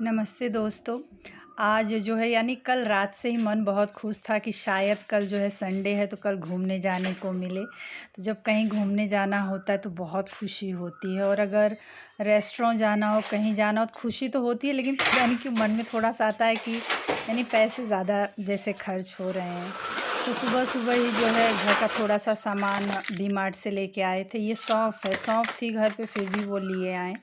नमस्ते दोस्तों। आज जो है यानी कल रात से ही मन बहुत खुश था कि शायद कल जो है संडे है तो कल घूमने जाने को मिले। तो जब कहीं घूमने जाना होता है तो बहुत खुशी होती है, और अगर रेस्टोरेंट जाना हो, कहीं जाना हो तो खुशी तो होती है, लेकिन यानी कि मन में थोड़ा-सा आता है कि यानी पैसे ज़्यादा जैसे खर्च हो रहे हैं। तो सुबह-सुबह ही जो है घर का थोड़ा-सा सामान डी-मार्ट से लेके आए थे। ये सौंफ है, सौंफ थी घर पे फिर भी वो लिए आए।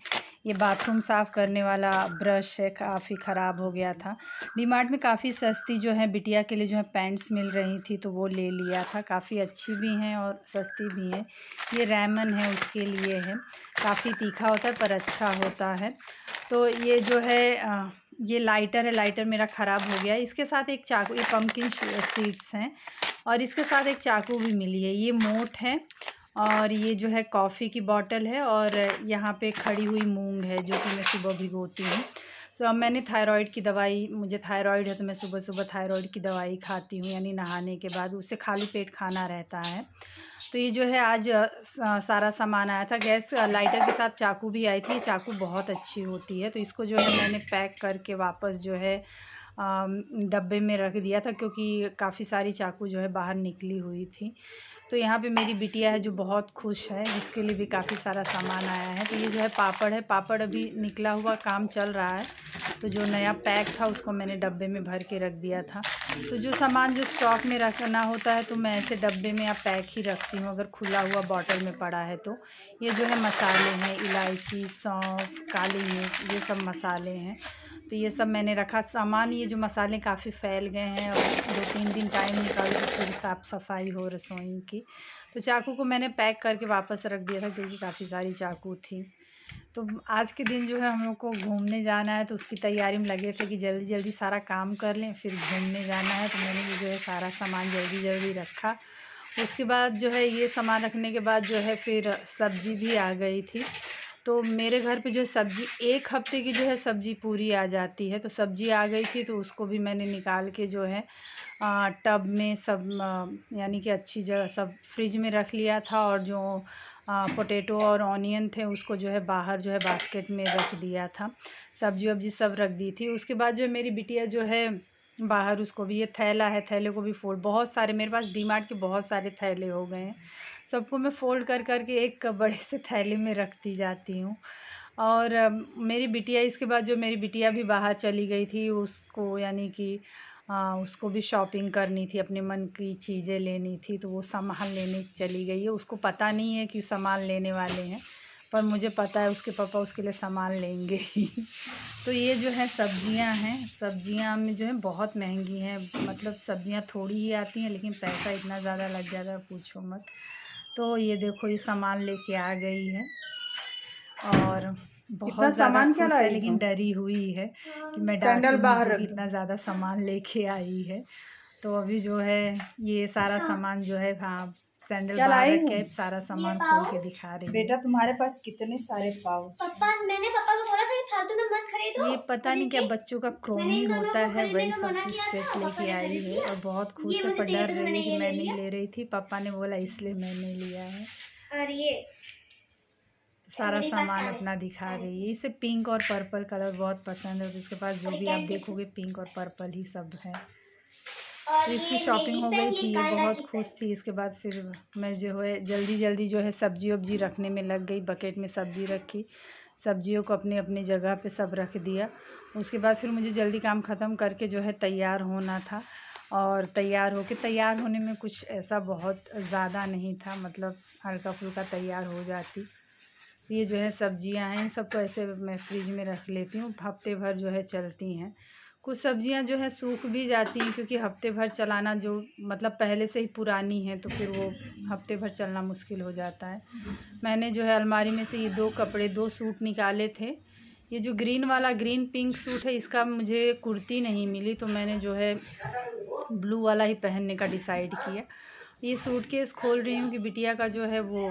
ये बाथरूम साफ़ करने वाला ब्रश है, काफ़ी ख़राब हो गया था। डीमार्ट में काफ़ी सस्ती जो है बिटिया के लिए जो है पैंट्स मिल रही थी, तो वो ले लिया था। काफ़ी अच्छी भी हैं और सस्ती भी हैं। ये रेमन है, उसके लिए है। काफ़ी तीखा होता है पर अच्छा होता है। तो ये जो है ये लाइटर है, लाइटर मेरा ख़राब हो गया है। इसके साथ एक चाकू, ये पम्पकिन सीड्स हैं, और इसके साथ एक चाकू भी मिली है। ये मोट है, और ये जो है कॉफ़ी की बॉटल है, और यहाँ पे खड़ी हुई मूंग है जो कि मैं सुबह भिगोती हूँ। सो अब मैंने थायरॉइड की दवाई, मुझे थायरॉइड है तो मैं सुबह-सुबह थायरॉइड की दवाई खाती हूँ, यानी नहाने के बाद। उससे खाली पेट खाना रहता है। तो ये जो है आज सारा सामान आया था। गैस लाइटर के साथ चाकू भी आई थी। ये चाकू बहुत अच्छी होती है, तो इसको जो है मैंने पैक करके वापस जो है डब्बे में रख दिया था, क्योंकि काफ़ी सारी चाकू जो है बाहर निकली हुई थी। तो यहाँ पे मेरी बिटिया है जो बहुत खुश है, उसके लिए भी काफ़ी सारा सामान आया है। तो ये जो है पापड़ है, पापड़ अभी निकला हुआ काम चल रहा है, तो जो नया पैक था उसको मैंने डब्बे में भर के रख दिया था। तो जो सामान जो स्टॉक में रखना होता है तो मैं ऐसे डब्बे में या पैक ही रखती हूँ, अगर खुला हुआ बॉटल में पड़ा है तो। ये जो है मसाले हैं, इलायची, सौंफ, काली मिर्च, ये सब मसाले हैं। तो ये सब मैंने रखा सामान। ये जो मसाले काफ़ी फैल गए हैं, और 2-3 दिन टाइम निकाल के फिर साफ़-सफ़ाई हो रसोई की। तो चाकू को मैंने पैक करके वापस रख दिया था, क्योंकि काफ़ी सारी चाकू थी। तो आज के दिन जो है हम लोग को घूमने जाना है, तो उसकी तैयारी में लगे थे कि जल्दी-जल्दी सारा काम कर लें, फिर घूमने जाना है। तो मैंने ये जो है सारा सामान जल्दी-जल्दी रखा। उसके बाद जो है ये सामान रखने के बाद जो है फिर सब्ज़ी भी आ गई थी। तो मेरे घर पे जो है सब्ज़ी 1 हफ़्ते की जो है सब्ज़ी पूरी आ जाती है। तो सब्ज़ी आ गई थी, तो उसको भी मैंने निकाल के जो है टब में सब यानी कि अच्छी जगह सब फ्रिज में रख लिया था, और जो पोटैटो और ऑनियन थे उसको जो है बाहर जो है बास्केट में रख दिया था। सब्ज़ी-वब्ज़ी सब रख दी थी। उसके बाद जो है मेरी बिटिया जो है बाहर, उसको भी ये थैला है, थैले को भी फ़ोल्ड, बहुत सारे मेरे पास डीमार्ट के बहुत सारे थैले हो गए हैं। सबको मैं फ़ोल्ड कर कर के एक बड़े से थैले में रखती जाती हूँ। और मेरी बिटिया, इसके बाद जो मेरी बिटिया भी बाहर चली गई थी, उसको यानी कि उसको भी शॉपिंग करनी थी, अपने मन की चीज़ें लेनी थी, तो वो सामान लेने चली गई है। उसको पता नहीं है कि सामान लेने वाले हैं, पर मुझे पता है उसके पापा उसके लिए सामान लेंगे ही। तो ये जो है सब्जियां हैं, सब्जियां में जो है बहुत महंगी हैं, मतलब सब्जियां थोड़ी ही आती हैं लेकिन पैसा इतना ज़्यादा लग जाता है, पूछो मत। तो ये देखो, ये सामान लेके आ गई है, और इतना बहुत ज़्यादा सामान क्या खुश है, लाई लेकिन हो? डरी हुई है कि मैं सैंडल डाँटूँगी बाहर रख क्योंकि दो। इतना ज़्यादा सामान लेके आई है। तो अभी जो है ये सारा सामान जो है, हाँ, सैंडल क्या बाहर लाई रख हो? के सारा ये सामान खोल के पाउच। दिखा रही बेटा है। तुम्हारे पास कितने सारे पाउच पापा, मैंने पापा को बोला था ये फालतू में मत खरीदो। ये पता नहीं क्या खरीदती बच्चों का मैंने क्रोमी इन दोनों होता को है, खरीदने वही का सब मना कुछ किया सेट था, पापा लेके ने आई खरीद है, लिया। और बहुत ये खुश है, मुझे पर चाहिए डर था तो रही मैंने है कि ये मैं ले नहीं लिया। ले रही थी। पापा ने बोला इसलिए मैंने लिया है। और ये सारा मेरे पास सामान कहाँ अपना दिखा है? रही है। इसे पिंक और पर्पल कलर बहुत पसंद है, तो इसके पास जो और भी आप कैट किसने? देखोगे पिंक और पर्पल ही सब है। और तो इसकी ये शॉपिंग मेरी हो गई पेन, ये थी, ये कायरा बहुत की खुश पेन। थी। इसके बाद फिर मैं जो है जल्दी-जल्दी जो है सब्ज़ी-वब्ज़ी रखने में लग गई, बकेट में सब्ज़ी रखी, सब्जियों को अपनी-अपनी जगह पे सब रख दिया। उसके बाद फिर मुझे जल्दी काम ख़त्म करके जो है तैयार होना था, और तैयार होने में कुछ ऐसा बहुत ज़्यादा नहीं था, मतलब हल्का-फुल्का तैयार हो जाती। ये जो है सब्जियां हैं, इन सबको ऐसे मैं फ्रिज में रख लेती हूँ, हफ्ते भर जो है चलती हैं। कुछ सब्जियां जो है सूख भी जाती हैं, क्योंकि हफ्ते भर चलाना जो मतलब पहले से ही पुरानी है, तो फिर वो हफ्ते भर चलना मुश्किल हो जाता है। मैंने जो है अलमारी में से ये 2 सूट निकाले थे। ये जो ग्रीन वाला, ग्रीन पिंक सूट है, इसका मुझे कुर्ती नहीं मिली, तो मैंने जो है ब्लू वाला ही पहनने का डिसाइड किया। ये सूटकेस खोल रही हूँ कि बिटिया का जो है वो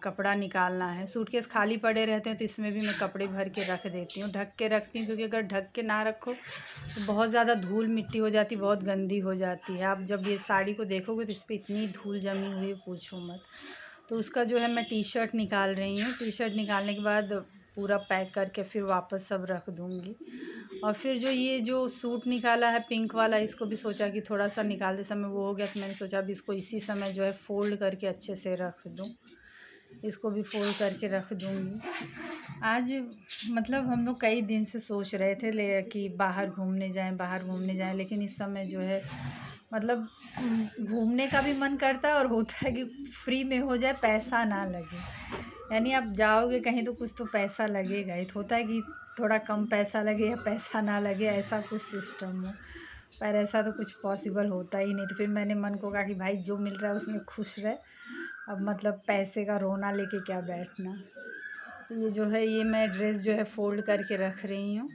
कपड़ा निकालना है। सूटकेस खाली पड़े रहते हैं तो इसमें भी मैं कपड़े भर के रख देती हूँ, ढक के रखती हूँ, क्योंकि अगर ढक के ना रखो तो बहुत ज़्यादा धूल मिट्टी हो जाती, बहुत गंदी हो जाती है। आप जब ये साड़ी को देखोगे तो इस पर इतनी धूल जमी हुई है, पूछो मत। तो उसका जो है मैं टी शर्ट निकाल रही हूँ। टी शर्ट निकालने के बाद पूरा पैक करके फिर वापस सब रख दूँगी। और फिर जो ये जो सूट निकाला है पिंक वाला, इसको भी सोचा कि थोड़ा सा निकालते समय वो हो गया, तो मैंने सोचा अभी इसको इसी समय जो है फ़ोल्ड करके अच्छे से रख दूँ। इसको भी फ़ोल्ड करके रख दूँगी। आज मतलब हम लोग कई दिन से सोच रहे थे कि बाहर घूमने जाएं, लेकिन इस समय जो है मतलब घूमने का भी मन करता है और होता है कि फ्री में हो जाए, पैसा ना लगे। यानी आप जाओगे कहीं तो कुछ तो पैसा लगेगा ही, तो होता है कि थोड़ा कम पैसा लगे या पैसा ना लगे, ऐसा कुछ सिस्टम हो, पर ऐसा तो कुछ पॉसिबल होता ही नहीं। तो फिर मैंने मन को कहा कि भाई जो मिल रहा है उसमें खुश रहे, अब मतलब पैसे का रोना लेके क्या बैठना। तो ये जो है ये मैं ड्रेस जो है फ़ोल्ड करके रख रही हूँ।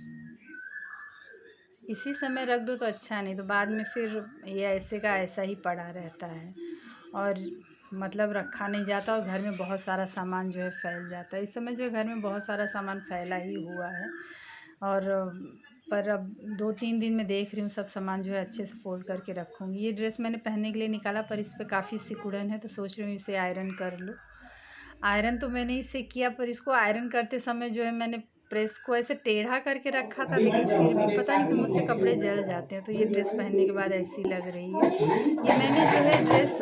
इसी समय रख दो तो अच्छा, नहीं तो बाद में फिर ये ऐसे का ऐसा ही पड़ा रहता है और मतलब रखा नहीं जाता और घर में बहुत सारा सामान जो है फैल जाता है। इस समय जो है घर में बहुत सारा सामान फैला ही हुआ है और पर अब 2-3 दिन में देख रही हूँ सब सामान जो है अच्छे से फ़ोल्ड करके रखूँगी। ये ड्रेस मैंने पहनने के लिए निकाला पर इस पे काफ़ी सिकुड़न है, तो सोच रही हूँ इसे आयरन कर लूँ। आयरन तो मैंने इसे किया, पर इसको आयरन करते समय जो है मैंने प्रेस को ऐसे टेढ़ा करके रखा था, लेकिन फिर भी पता नहीं क्यों मुझसे कपड़े जल जाते हैं। तो ये ड्रेस पहनने के बाद ऐसी लग रही है। ये मैंने जो है ड्रेस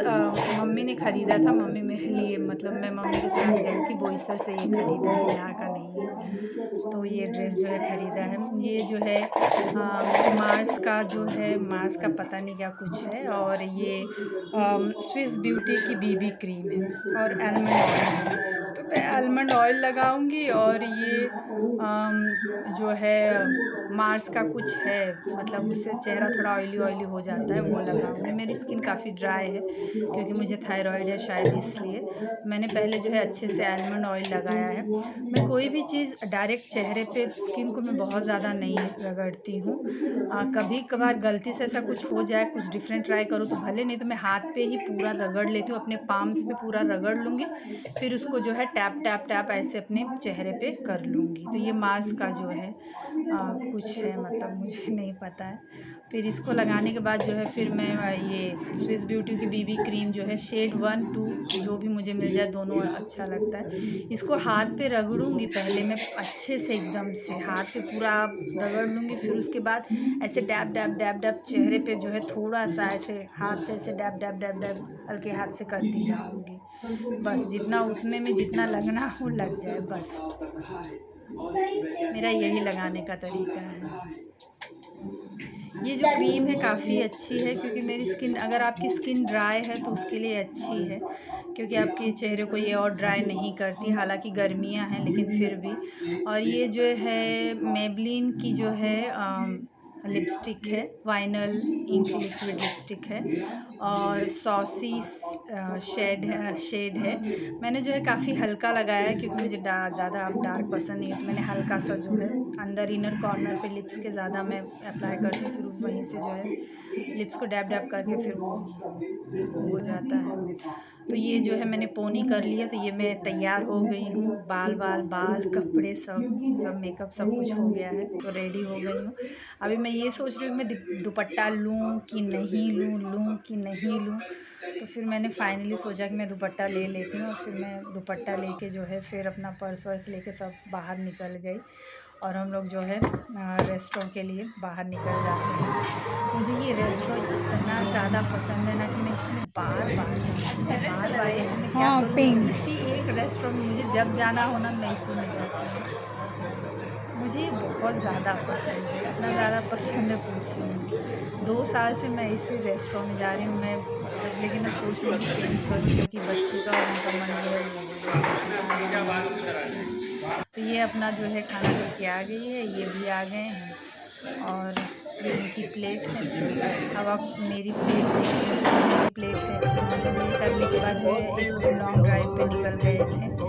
मम्मी ने ख़रीदा था, मम्मी मेरे लिए मतलब मैं मम्मी के साथ गई थी बोईसर से, ये ख़रीदा है, यहाँ का नहीं है। तो ये ड्रेस जो है ख़रीदा है। ये जो है मार्स का जो है, मार्स का पता नहीं क्या कुछ है, और ये स्विस ब्यूटी की बीबी क्रीम है और आलमंड ऑयल है। तो मैं आलमंड ऑयल लगाऊंगी और ये जो है मार्स का कुछ है, मतलब उससे चेहरा थोड़ा ऑयली हो जाता है, वो लगाऊंगी। मेरी स्किन काफ़ी ड्राई है क्योंकि मुझे थायराइड है शायद, इसलिए मैंने पहले जो है अच्छे से आलमंड ऑयल लगाया है। मैं कोई भी चीज़ डायरेक्ट चेहरे पे स्किन को मैं बहुत ज़्यादा नहीं रगड़ती हूँ। कभी कभार गलती से ऐसा कुछ हो जाए, कुछ डिफरेंट ट्राई करूँ तो भले, नहीं तो मैं हाथ पे ही पूरा रगड़ लेती हूँ, अपने पाम्स पे पूरा रगड़ लूँगी, फिर उसको जो है टैप टैप टैप ऐसे अपने चेहरे पे कर लूँगी। तो ये मार्स का जो है कुछ है, मतलब मुझे नहीं पता है। फिर इसको लगाने के बाद जो है फिर मैं ये स्विस ब्यूटी की बीबी क्रीम जो है शेड 1-2 जो भी मुझे मिल जाए, दोनों अच्छा लगता है। इसको हाथ पे रगड़ूंगी पहले मैं अच्छे से, एकदम से हाथ पे पूरा रगड़ लूँगी, फिर उसके बाद ऐसे डैब डैब डैब डैब चेहरे पे जो है थोड़ा सा ऐसे हाथ से ऐसे डैब डैब डैब डैब हल्के हाथ से करती जाऊँगी, बस जितना उसमें जितना लगना हो लग जाए, बस मेरा यही लगाने का तरीका है। ये जो क्रीम है काफ़ी अच्छी है क्योंकि मेरी स्किन, अगर आपकी स्किन ड्राई है तो उसके लिए अच्छी है, क्योंकि आपके चेहरे को ये और ड्राई नहीं करती, हालांकि गर्मियां हैं लेकिन फिर भी। और ये जो है मेबलिन की जो है लिपस्टिक है, वाइनल इंक लिक्विड लिपस्टिक है और सॉसी शेड है। मैंने जो है काफ़ी हल्का लगाया है क्योंकि मुझे ज़्यादा अब डार्क पसंद नहीं है, तो मैंने हल्का सा जो है अंदर इनर कॉर्नर पे लिप्स के ज़्यादा मैं अप्लाई करती हूँ, फिर वहीं से जो है लिप्स को डैब डैब करके फिर वो हो जाता है। तो ये जो है मैंने पोनी कर लिया, तो ये मैं तैयार हो गई हूँ, बाल कपड़े सब मेकअप सब कुछ हो गया है, तो रेडी हो गई हूँ। अभी मैं ये सोच रही हूँ कि मैं दुपट्टा लूँ कि नहीं लूँ कि नहीं लूँ। तो फिर मैंने फाइनली सोचा कि मैं दुपट्टा ले लेती हूँ, और फिर मैं दुपट्टा लेके जो है फिर अपना पर्स वर्स लेके सब बाहर निकल गई, और हम लोग जो है रेस्टोरेंट के लिए बाहर निकल जाते हैं। मुझे ये रेस्टोरेंट इतना ज़्यादा पसंद है ना कि मैं इसमें बार बार इसी एक रेस्टोरेंट में मुझे जब जाना हो ना, मैं इसी में जाती हूँ। मुझे बहुत ज़्यादा पसंद है, इतना ज़्यादा पसंद है पूछिए नहीं। 2 साल से मैं इसी रेस्टोरेंट में जा रही हूँ मैं, लेकिन अब सोच रही हूँ चेंज करूँ क्योंकि बच्चे का और उनका मन है। तो ये अपना जो है खाना लेके आ गई है, ये भी आ गए हैं, और ये उनकी प्लेट है। अब आप मेरी प्लेट है। तो हम लोग ये करने के बाद जो है एक लॉन्ग ड्राइव पे निकल गए थे।